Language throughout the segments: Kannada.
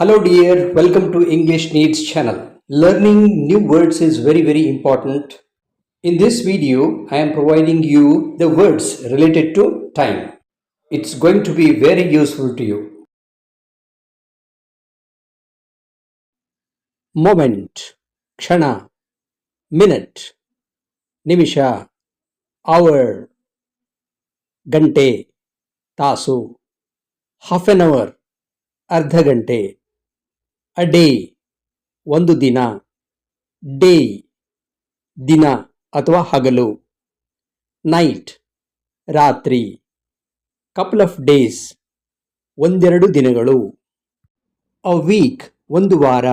Hello dear, welcome to English Needs channel. Learning new words is very important. In this video, I am providing you the words related to time. It's going to be very useful to you. Moment, kshana, minute, nimisha, hour, gante, tasu, half an hour, ardha gante, a day, ಒಂದು ದಿನ, ಡೇ, ದಿನ ಅಥವಾ ಹಗಲು, ನೈಟ್, ರಾತ್ರಿ, ಕಪಲ್ ಆಫ್ ಡೇಸ್, ಒಂದೆರಡು ದಿನಗಳು, ಅ ವೀಕ್, ಒಂದು ವಾರ,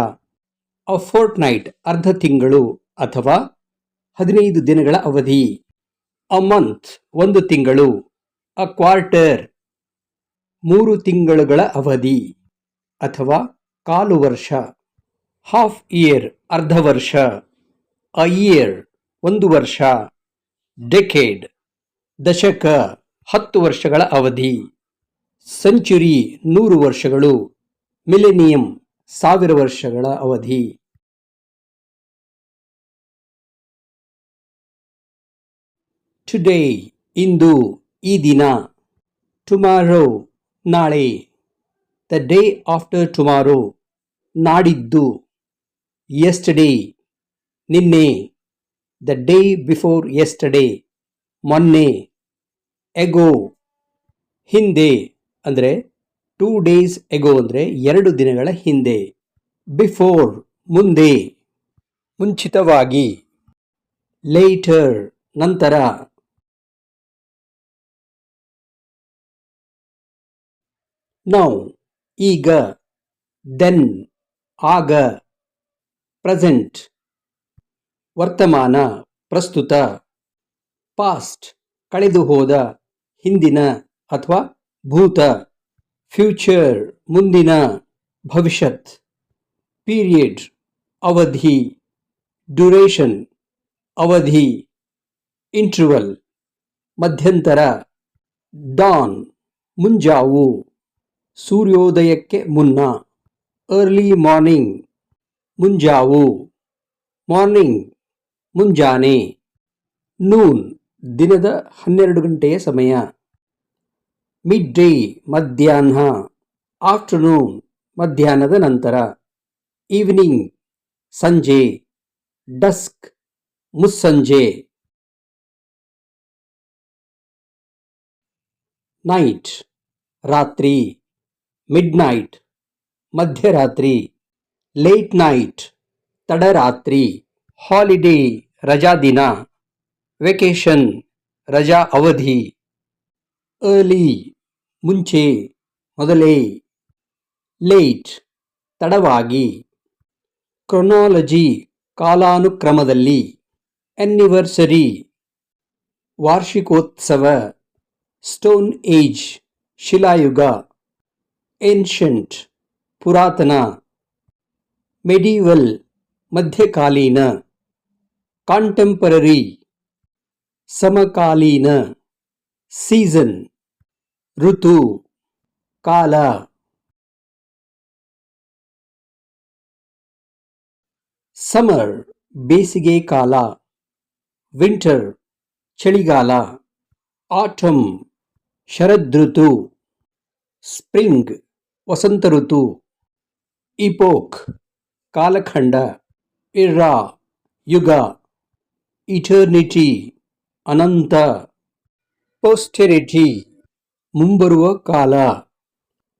ಅ ಫೋರ್ಟ್ ನೈಟ್, ಅರ್ಧ ತಿಂಗಳು ಅಥವಾ 15 ದಿನಗಳ ಅವಧಿ, ಅ ಮಂತ್, ಒಂದು ತಿಂಗಳು, ಅ ಕ್ವಾರ್ಟರ್, 3 ತಿಂಗಳುಗಳ ಅವಧಿ ಅಥವಾ ಕಾಲು ವರ್ಷ, ಹಾಫ್ ಇಯರ್, ಅರ್ಧ ವರ್ಷ, ಅ ಇಯರ್, ಒಂದು ವರ್ಷ, ಡೆಕೇಡ್, ದಶಕ, 10 ವರ್ಷಗಳ ಅವಧಿ, ಸೆಂಚುರಿ, 100 ವರ್ಷಗಳು, ಮಿಲೆನಿಯಂ, 1000 ವರ್ಷಗಳ ಅವಧಿ. ಟುಡೇ, ಇಂದು, ಈ ದಿನ. ಟುಮಾರೋ, ನಾಳೆ. ದ ಡೇ ಆಫ್ಟರ್ ಟುಮಾರೋ, ನಾಡಿದ್ದು. ಯೆಸ್ಟರ್ಡೇ, ನಿನ್ನೆ. ದ ಡೇ ಬಿಫೋರ್ ಯೆಸ್ಟರ್ಡೇ, ಮೊನ್ನೆ. ಎಗೋ, ಹಿಂದೆ ಅಂದರೆ 2 days ಎಗೋ ಅಂದರೆ 2 ದಿನಗಳ ಹಿಂದೆ. ಬಿಫೋರ್, ಮುಂದೆ, ಮುಂಚಿತವಾಗಿ. ಲೇಟರ್, ನಂತರ. ನೌ, ಈಗ. ದೆನ್, ಆಗ. ಪ್ರೆಸೆಂಟ್, ವರ್ತಮಾನ, ಪ್ರಸ್ತುತ. ಪಾಸ್ಟ್, ಕಳೆದು ಹೋದ, ಹಿಂದಿನ ಅಥವಾ ಭೂತ. ಫ್ಯೂಚರ್, ಮುಂದಿನ, ಭವಿಷ್ಯತ್. ಪೀರಿಯಡ್, ಅವಧಿ. ಡ್ಯೂರೇಷನ್, ಅವಧಿ. ಇಂಟರ್ವಲ್, ಮಧ್ಯಂತರ. ಡಾನ್, ಮುಂಜಾವು, ಸೂರ್ಯೋದಯಕ್ಕೆ ಮುನ್ನ. ಅರ್ಲಿ ಮಾರ್ನಿಂಗ್, ಮುಂಜಾವು. ಮಾರ್ನಿಂಗ್, ಮುಂಜಾನೆ. ನೂನ್, ದಿನದ 12 ಗಂಟೆಯ ಸಮಯ. ಮಿಡ್ ಡೇ, ಮಧ್ಯಾಹ್ನ. ಆಫ್ಟರ್ನೂನ್, ಮಧ್ಯಾಹ್ನದ ನಂತರ. ಈವ್ನಿಂಗ್, ಸಂಜೆ. ಡಸ್ಕ್, ಮುಸ್ಸಂಜೆ. ನೈಟ್, ರಾತ್ರಿ. ಮಿಡ್ ನೈಟ್, ಮಧ್ಯರಾತ್ರಿ. ಲೇಟ್ ನೈಟ್, ತಡರಾತ್ರಿ. ಹಾಲಿಡೇ, ರಜಾ ದಿನ. ವೆಕೇಶನ್, ರಜಾ ಅವಧಿ. ಅರ್ಲಿ, ಮುಂಚೆ, ಮೊದಲೇ. ಲೇಟ್, ತಡವಾಗಿ. ಕ್ರೊನಾಲಜಿ, ಕಾಲಾನುಕ್ರಮದಲ್ಲಿ. ಆ್ಯನಿವರ್ಸರಿ, ವಾರ್ಷಿಕೋತ್ಸವ. ಸ್ಟೋನ್ ಏಜ್, ಶಿಲಾಯುಗ. ಏನ್ಷಂಟ್, ಪುರಾತನ. ಮೆಡೀವಲ್, ಮಧ್ಯಕಾಲೀನ. ಕಾಂಟೆಂಪರರಿ, ಸಮಕಾಲೀನ. ಸೀಸನ್, ಋತು, ಕಾಲ. ಸಮರ್, ಬೇಸಿಗೆ ಕಾಲ. ವಿಂಟರ್, ಚಳಿಗಾಲ. ಆಟಮ್, ಶರದೃತು. ಸ್ಪ್ರಿಂಗ್, ವಸಂತ ಋತು. ಇಪೋಕ್, ಕಾಲಖಂಡ. ಇರಾ, ಯುಗ. ಇಟರ್ನಿಟಿ, ಅನಂತ. ಪೋಸ್ಟೆರಿಟಿ, ಮುಂಬರುವ ಕಾಲ,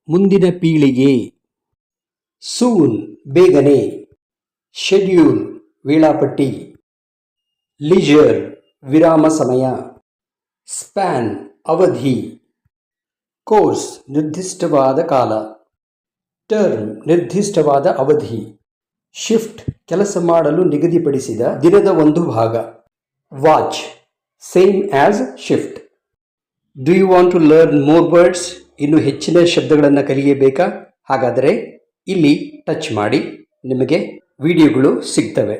ಮುಂದಿನ ಪೀಳಿಗೆ. ಸೂನ್, ಬೇಗನೆ. ಶೆಡ್ಯೂಲ್, ವೇಳಾಪಟ್ಟಿ. ಲೀಜರ್, ವಿರಾಮ ಸಮಯ. ಸ್ಪ್ಯಾನ್, ಅವಧಿ. ಕೋರ್ಸ್, ನಿರ್ದಿಷ್ಟವಾದ ಕಾಲ. ಟರ್ಮ್, ನಿರ್ದಿಷ್ಟವಾದ ಅವಧಿ. ಶಿಫ್ಟ್, ಕೆಲಸ ಮಾಡಲು ನಿಗದಿಪಡಿಸಿದ ದಿನದ ಒಂದು ಭಾಗ. Watch, same as shift. Do you want to learn more words? ಇನ್ನು ಹೆಚ್ಚಿನ ಶಬ್ದಗಳನ್ನು ಕಲಿಯಬೇಕಾ? ಹಾಗಾದರೆ ಇಲ್ಲಿ ಟಚ್ ಮಾಡಿ, ನಿಮಗೆ ವಿಡಿಯೋಗಳು ಸಿಗ್ತವೆ.